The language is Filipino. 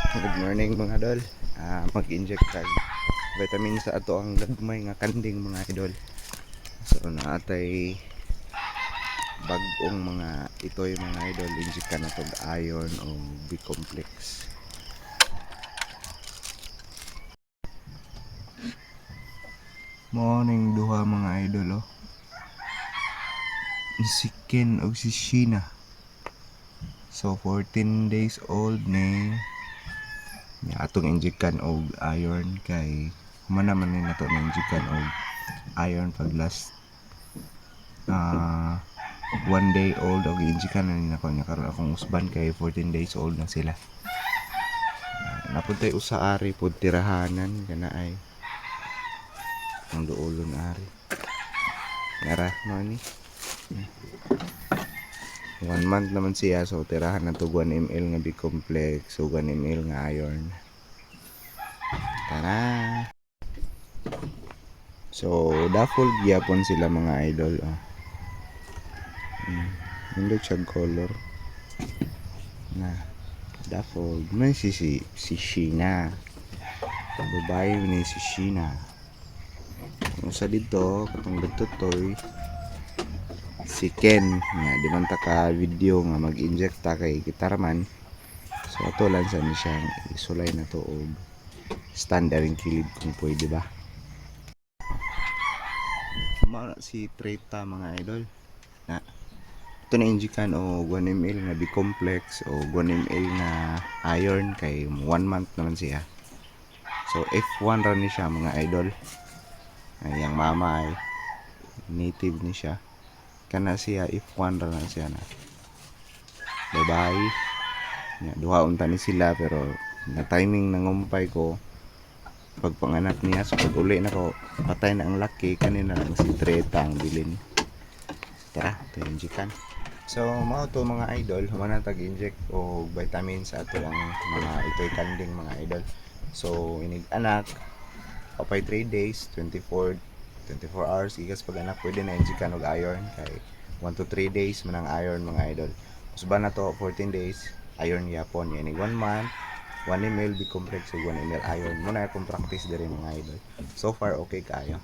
Good morning mga idol. Mag-inject kag vitamin sa ato ang gagmay nga kanding mga idol. So naatay bag-ong mga itoy mga idol, inject na tog iron o B-complex. Morning duha mga idol oh. Si Ken o si Sheena. So 14 days old ni atong injikan og iron kay humana man ni nato na injikan og iron pag last 1 day old og injikan na nina ko nya karon akong usban kay 14 days old na sila. Napuntay usa ari pud tirahanan kana ay ang duolon ari. Ngara mo ni 1 month naman siya, so tirahan na to 1 ml nga B-complex, so 1 ml nga iron. Tara! So, daffodil gyapon sila mga idol. Hindi siya color. Na, daffodil. May si Sheena. Babae ni si Sheena. Kung sa dito, katong dito toy, si Ken nga di man ta ka video nga mag-inject ta kay Kitarman, so ato lang sa ni siya isulay na to og standard ang kilid kung pwede ba. Mara si Treta mga idol na ito na injikan o 1 ml nga B-complex o 1 ml na iron kay 1 month naman siya. So F1 ra ni siya mga idol. Ay ang mama ay native ni siya. Kana siya F1 ra na siya na babae nya duha unta ni sila, pero na timing nangumpay ko pagpanganak niya, so pag uli na ko patay na ang laki, kanina lang si Treta ang bilin. Tara ito injikan. So mao to mga idol, humana tag-inject o vitamin sa ato ang mga ito'y kanding mga idol. So inig anak apay 3 days 24 hours ikas pag anak pwede na injikan og iron kay 1 to 3 days man ang iron mga idol. Usban na to 14 days iron yapon yani 1 month 1 ml B-complex ug 1 ml iron muna akong practice diri mga idol. So far okay kayo.